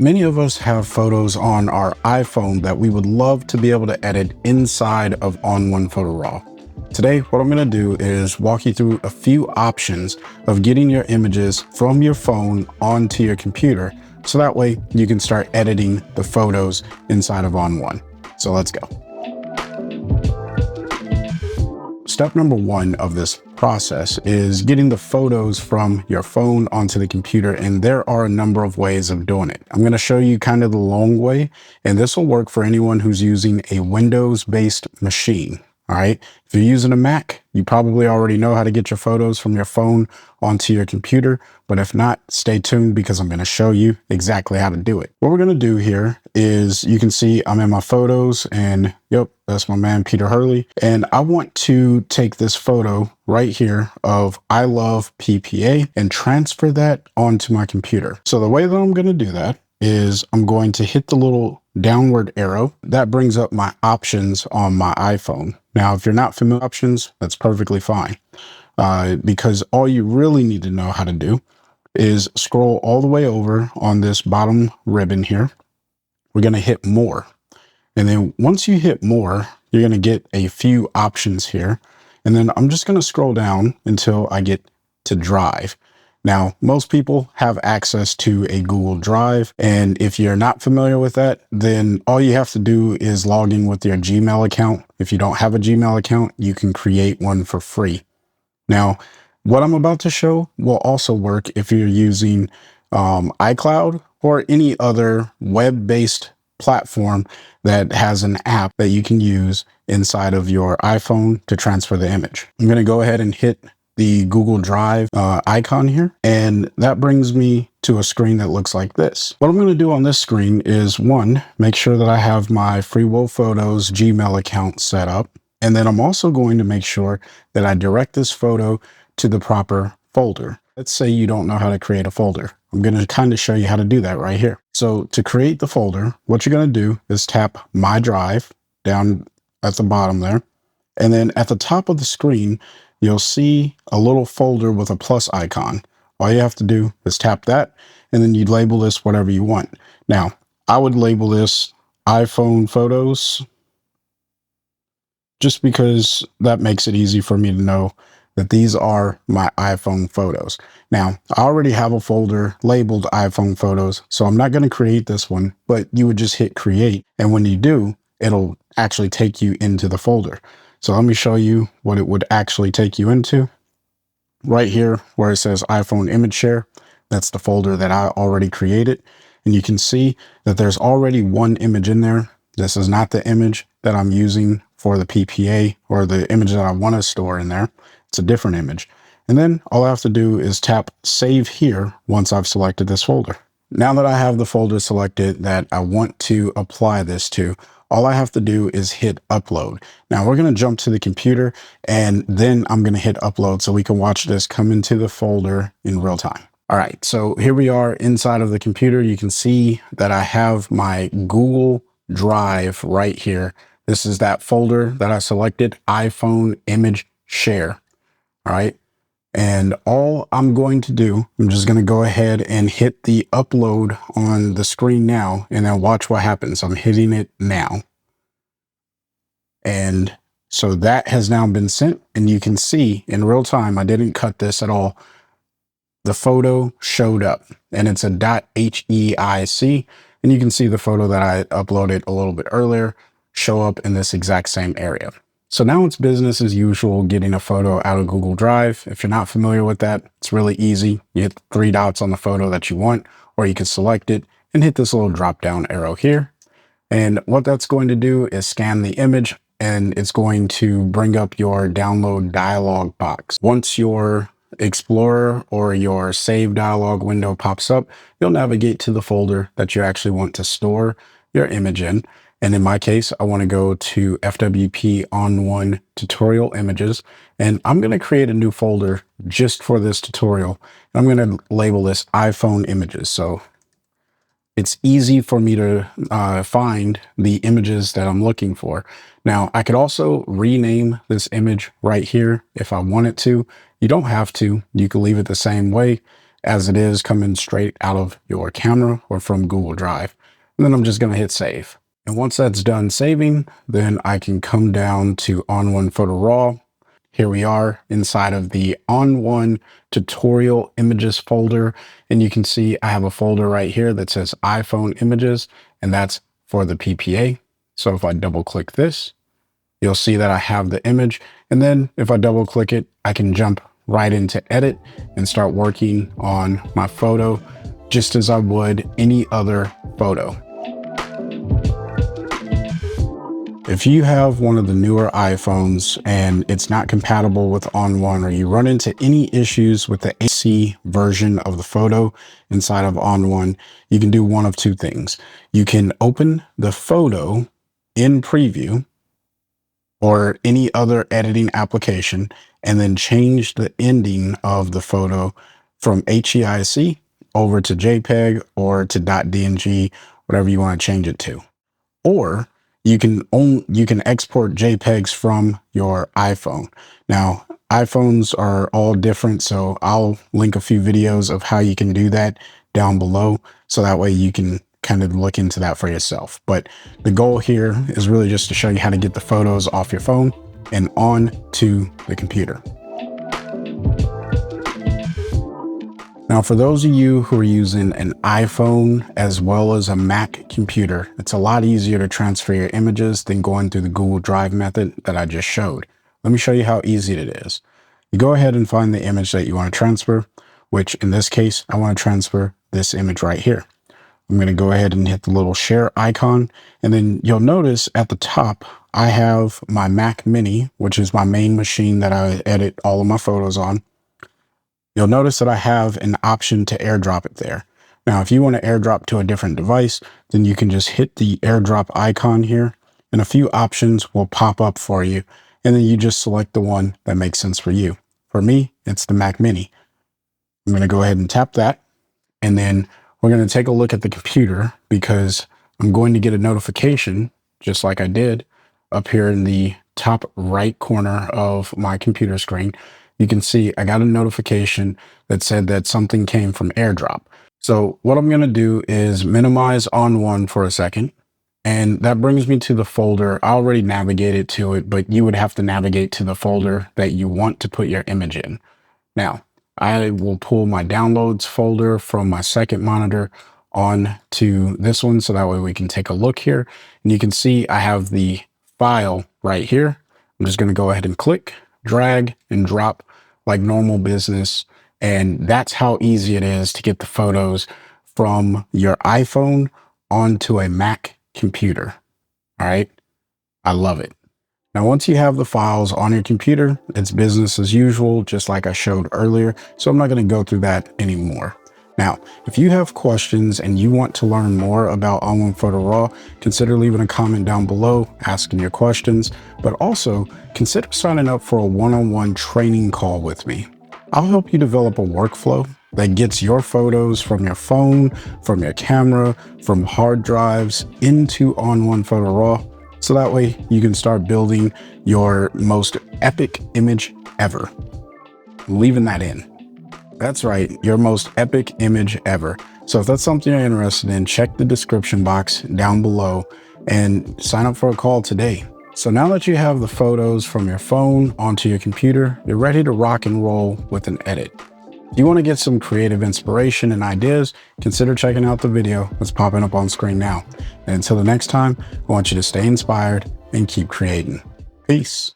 Many of us have photos on our iPhone that we would love to be able to edit inside of ON1 Photo RAW. Today, what I'm going to do is walk you through a few options of getting your images from your phone onto your computer, so that way you can start editing the photos inside of ON1. So let's go. Step number one of this process is getting the photos from your phone onto the computer, and there are a number of ways of doing it. I'm going to show you kind of the long way, and this will work for anyone who's using a Windows-based machine. All right. If you're using a Mac, you probably already know how to get your photos from your phone onto your computer. But if not, stay tuned because I'm going to show you exactly how to do it. What we're going to do here is, you can see I'm in my photos, and yep, that's my man, Peter Hurley. And I want to take this photo right here of I love PPA and transfer that onto my computer. So the way that I'm going to do that is I'm going to hit the little downward arrow. That brings up my options on my iPhone. Now, if you're not familiar with options, that's perfectly fine, because all you really need to know how to do is scroll all the way over on this bottom ribbon here. We're going to hit more. And then once you hit more, you're going to get a few options here. And then I'm just going to scroll down until I get to Drive. Now, most people have access to a Google Drive, and if you're not familiar with that, then all you have to do is log in with your Gmail account. If you don't have a Gmail account, you can create one for free. Now, what I'm about to show will also work if you're using iCloud or any other web-based platform that has an app that you can use inside of your iPhone to transfer the image. I'm going to go ahead and hit the Google Drive icon here, and that brings me to a screen that looks like this. What I'm going to do on this screen is, one, make sure that I have my FreeWoe Photos Gmail account set up, and then I'm also going to make sure that I direct this photo to the proper folder. Let's say you don't know how to create a folder. I'm going to kind of show you how to do that right here. So to create the folder, what you're going to do is tap My Drive down at the bottom there, and then at the top of the screen, you'll see a little folder with a plus icon. All you have to do is tap that, and then you label this whatever you want. Now, I would label this iPhone Photos, just because that makes it easy for me to know that these are my iPhone photos. Now, I already have a folder labeled iPhone Photos, so I'm not going to create this one, but you would just hit create. And when you do, it'll actually take you into the folder. So let me show you what it would actually take you into. Right here where it says iPhone image share, that's the folder that I already created. And you can see that there's already one image in there. This is not the image that I'm using for the PPA or the image that I want to store in there. It's a different image. And then all I have to do is tap save here once I've selected this folder. Now that I have the folder selected that I want to apply this to, all I have to do is hit upload. Now we're going to jump to the computer, and then I'm going to hit upload so we can watch this come into the folder in real time. All right, so here we are inside of the computer. You can see that I have my Google Drive right here. This is that folder that I selected, iPhone image share. All right. And all I'm going to do, I'm just going to go ahead and hit the upload on the screen now, and then watch what happens. I'm hitting it now. And so that has now been sent, and you can see in real time, I didn't cut this at all. The photo showed up, and it's a .heic, and you can see the photo that I uploaded a little bit earlier show up in this exact same area. So now it's business as usual getting a photo out of Google Drive. If you're not familiar with that, it's really easy. You hit the three dots on the photo that you want, or you can select it and hit this little drop down arrow here. And what that's going to do is scan the image, and it's going to bring up your download dialog box. Once your Explorer or your save dialog window pops up, you'll navigate to the folder that you actually want to store your image in. And in my case, I want to go to FWP ON1 tutorial images, and I'm going to create a new folder just for this tutorial. I'm going to label this iPhone images. So it's easy for me to find the images that I'm looking for. Now, I could also rename this image right here if I wanted to. You don't have to. You can leave it the same way. as it is coming straight out of your camera or from Google Drive. And then I'm just going to hit save. And once that's done saving, then I can come down to ON1 Photo RAW. Here we are inside of the ON1 tutorial images folder. And you can see I have a folder right here that says iPhone images, and that's for the PPA. So if I double click this, you'll see that I have the image. And then if I double click it, I can jump right into edit and start working on my photo just as I would any other photo. If you have one of the newer iPhones and it's not compatible with ON1, or you run into any issues with the AC version of the photo inside of ON1, you can do one of two things. You can open the photo in preview or any other editing application and then change the ending of the photo from HEIC over to JPEG or to .dng, whatever you want to change it to. Or you can export JPEGs from your iPhone. Now, iPhones are all different, so I'll link a few videos of how you can do that down below, so that way you can kind of look into that for yourself. But the goal here is really just to show you how to get the photos off your phone and on to the computer. Now, for those of you who are using an iPhone as well as a Mac computer, it's a lot easier to transfer your images than going through the Google Drive method that I just showed. Let me show you how easy it is. You go ahead and find the image that you want to transfer, which in this case, I want to transfer this image right here. I'm going to go ahead and hit the little share icon, and then you'll notice at the top, I have my Mac Mini, which is my main machine that I edit all of my photos on. You'll notice that I have an option to airdrop it there. Now, if you want to airdrop to a different device, then you can just hit the airdrop icon here, and a few options will pop up for you. And then you just select the one that makes sense for you. For me, it's the Mac Mini. I'm going to go ahead and tap that. And then we're going to take a look at the computer, because I'm going to get a notification, just like I did up here in the top right corner of my computer screen. You can see I got a notification that said that something came from AirDrop. So what I'm going to do is minimize ON1 for a second. And that brings me to the folder. I already navigated to it, but you would have to navigate to the folder that you want to put your image in. Now, I will pull my downloads folder from my second monitor on to this one, so that way we can take a look here. And you can see I have the file right here. I'm just going to go ahead and click, drag, and drop like normal business. And that's how easy it is to get the photos from your iPhone onto a Mac computer. All right. I love it. Now, once you have the files on your computer, it's business as usual, just like I showed earlier. So I'm not going to go through that anymore. Now, if you have questions and you want to learn more about ON1 Photo RAW, consider leaving a comment down below, asking your questions, but also consider signing up for a one-on-one training call with me. I'll help you develop a workflow that gets your photos from your phone, from your camera, from hard drives into ON1 Photo RAW, so that way you can start building your most epic image ever. I'm leaving that in. That's right, your most epic image ever. So if that's something you're interested in, check the description box down below and sign up for a call today. So now that you have the photos from your phone onto your computer, you're ready to rock and roll with an edit. If you want to get some creative inspiration and ideas, consider checking out the video that's popping up on screen now. And until the next time, I want you to stay inspired and keep creating. Peace.